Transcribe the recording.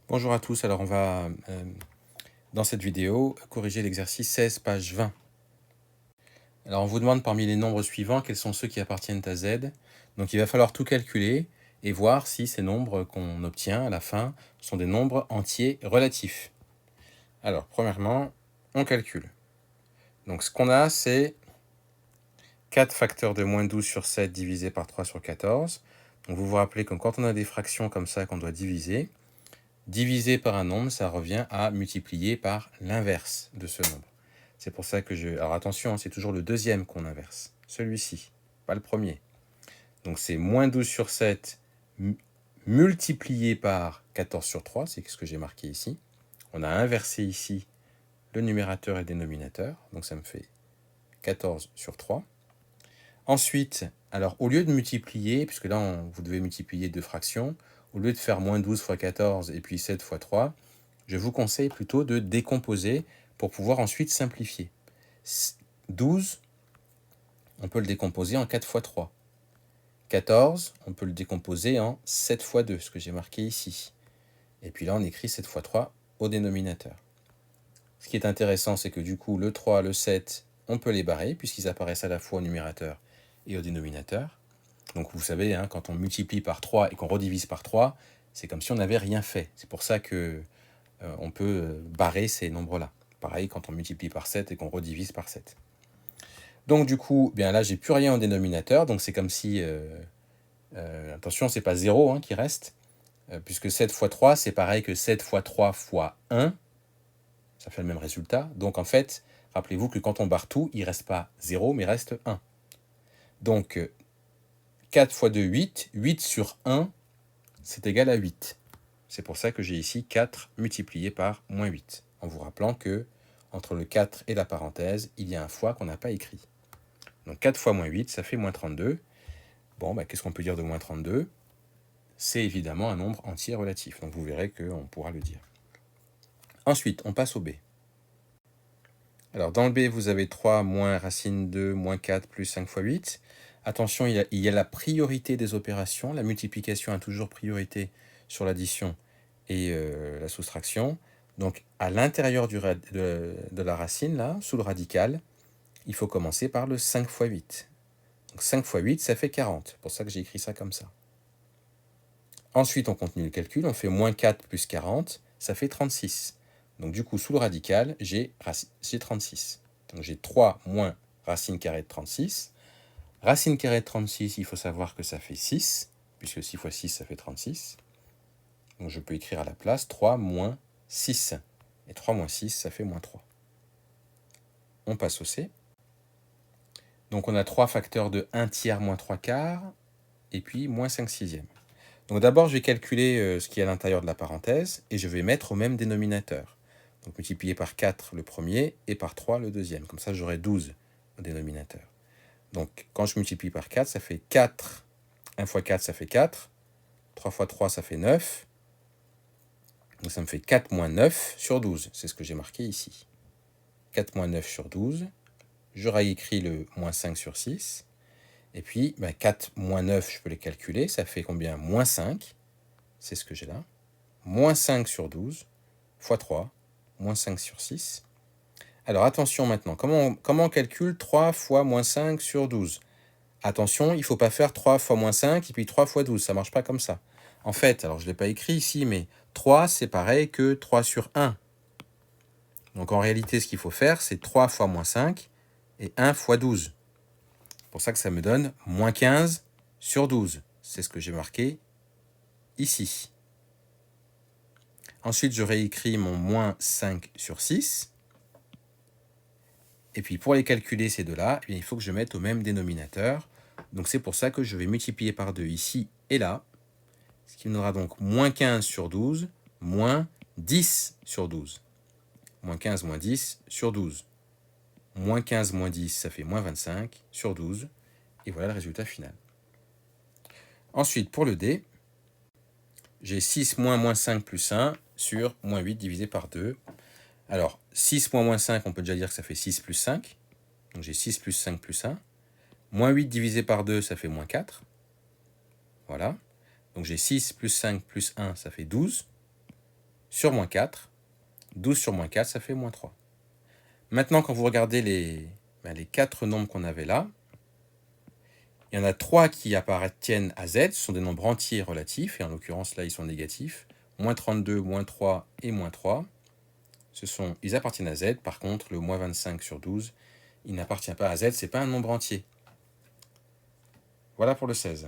Bonjour à tous, alors on va dans cette vidéo corriger l'exercice 16 page 20. Alors on vous demande parmi les nombres suivants quels sont ceux qui appartiennent à Z. Donc il va falloir tout calculer et voir si ces nombres qu'on obtient à la fin sont des nombres entiers relatifs. Alors premièrement, on calcule. Donc ce qu'on a c'est 4 facteurs de moins 12 sur 7 divisé par 3 sur 14. Donc vous vous rappelez que quand on a des fractions comme ça qu'on doit diviser par un nombre, ça revient à multiplier par l'inverse de ce nombre. C'est pour ça que Alors attention, c'est toujours le deuxième qu'on inverse. Celui-ci, pas le premier. Donc c'est moins 12 sur 7 multiplié par 14 sur 3, c'est ce que j'ai marqué ici. On a inversé ici le numérateur et le dénominateur, donc ça me fait 14 sur 3. Ensuite, alors au lieu de multiplier, puisque là vous devez multiplier deux fractions, au lieu de faire moins 12 fois 14 et puis 7 fois 3, je vous conseille plutôt de décomposer pour pouvoir ensuite simplifier. 12, on peut le décomposer en 4 fois 3. 14, on peut le décomposer en 7 fois 2, ce que j'ai marqué ici. Et puis là, on écrit 7 fois 3 au dénominateur. Ce qui est intéressant, c'est que du coup, le 3, le 7, on peut les barrer, puisqu'ils apparaissent à la fois au numérateur et au dénominateur. Donc vous savez, quand on multiplie par 3 et qu'on redivise par 3, c'est comme si on n'avait rien fait. C'est pour ça que on peut barrer ces nombres-là. Pareil quand on multiplie par 7 et qu'on redivise par 7. Donc du coup, bien là, j'ai plus rien au dénominateur, donc c'est comme si... attention, c'est pas 0 qui reste, puisque 7 fois 3, c'est pareil que 7 fois 3 fois 1, ça fait le même résultat. Donc en fait, rappelez-vous que quand on barre tout, il ne reste pas 0, mais il reste 1. Donc 4 fois 2, 8. 8 sur 1, c'est égal à 8. C'est pour ça que j'ai ici 4 multiplié par moins 8, en vous rappelant que entre le 4 et la parenthèse, il y a un fois qu'on n'a pas écrit. Donc 4 fois moins 8, ça fait moins 32. Bon, qu'est-ce qu'on peut dire de moins 32 ? C'est évidemment un nombre entier relatif, donc vous verrez qu'on pourra le dire. Ensuite, on passe au B. Alors dans le B, vous avez 3 moins racine 2 moins 4 plus 5 fois 8. Attention, il y a la priorité des opérations. La multiplication a toujours priorité sur l'addition et la soustraction. Donc à l'intérieur de la racine, là, sous le radical, il faut commencer par le 5 fois 8. Donc 5 fois 8, ça fait 40. C'est pour ça que j'ai écrit ça comme ça. Ensuite, on continue le calcul. On fait moins 4 plus 40, ça fait 36. Donc du coup, sous le radical, j'ai 36. Donc j'ai 3 moins racine carrée de 36. Racine carrée de 36, il faut savoir que ça fait 6, puisque 6 fois 6, ça fait 36. Donc je peux écrire à la place 3 moins 6. Et 3 moins 6, ça fait moins 3. On passe au C. Donc on a 3 facteurs de 1 tiers moins 3 quarts, et puis moins 5 sixièmes. Donc d'abord, je vais calculer ce qui est à l'intérieur de la parenthèse, et je vais mettre au même dénominateur. Donc multiplier par 4 le premier, et par 3 le deuxième. Comme ça, j'aurai 12 au dénominateur. Donc quand je multiplie par 4, ça fait 4. 1 fois 4, ça fait 4. 3 fois 3, ça fait 9. Donc ça me fait 4 moins 9 sur 12. C'est ce que j'ai marqué ici. 4 moins 9 sur 12. Je réécris le moins 5 sur 6. Et puis, 4 moins 9, je peux les calculer. Ça fait combien ? Moins 5. C'est ce que j'ai là. Moins 5 sur 12, fois 3, moins 5 sur 6. Alors attention maintenant, comment on calcule 3 fois moins 5 sur 12 ? Attention, il ne faut pas faire 3 fois moins 5 et puis 3 fois 12, ça ne marche pas comme ça. En fait, alors je ne l'ai pas écrit ici, mais 3 c'est pareil que 3 sur 1. Donc en réalité, ce qu'il faut faire, c'est 3 fois moins 5 et 1 fois 12. C'est pour ça que ça me donne moins 15 sur 12. C'est ce que j'ai marqué ici. Ensuite, je réécris mon moins 5 sur 6. Et puis pour les calculer, ces deux-là, il faut que je mette au même dénominateur. Donc c'est pour ça que je vais multiplier par 2 ici et là. Ce qui me donnera donc moins 15 sur 12, moins 10 sur 12. Moins 15 moins 10 sur 12. Moins 15 moins 10, ça fait moins 25 sur 12. Et voilà le résultat final. Ensuite, pour le D, j'ai 6 moins moins 5 plus 1 sur moins 8 divisé par 2. Alors, 6 moins moins 5, on peut déjà dire que ça fait 6 plus 5. Donc j'ai 6 plus 5 plus 1. Moins 8 divisé par 2, ça fait moins 4. Voilà. Donc j'ai 6 plus 5 plus 1, ça fait 12. sur moins 4. 12 sur moins 4, ça fait moins 3. Maintenant, quand vous regardez les 4 nombres qu'on avait là, il y en a 3 qui appartiennent à z, ce sont des nombres entiers relatifs, et en l'occurrence là ils sont négatifs. Moins 32, moins 3 et moins 3, ils appartiennent à z. Par contre, le moins 25 sur 12, il n'appartient pas à z, c'est pas un nombre entier. Voilà pour le 16.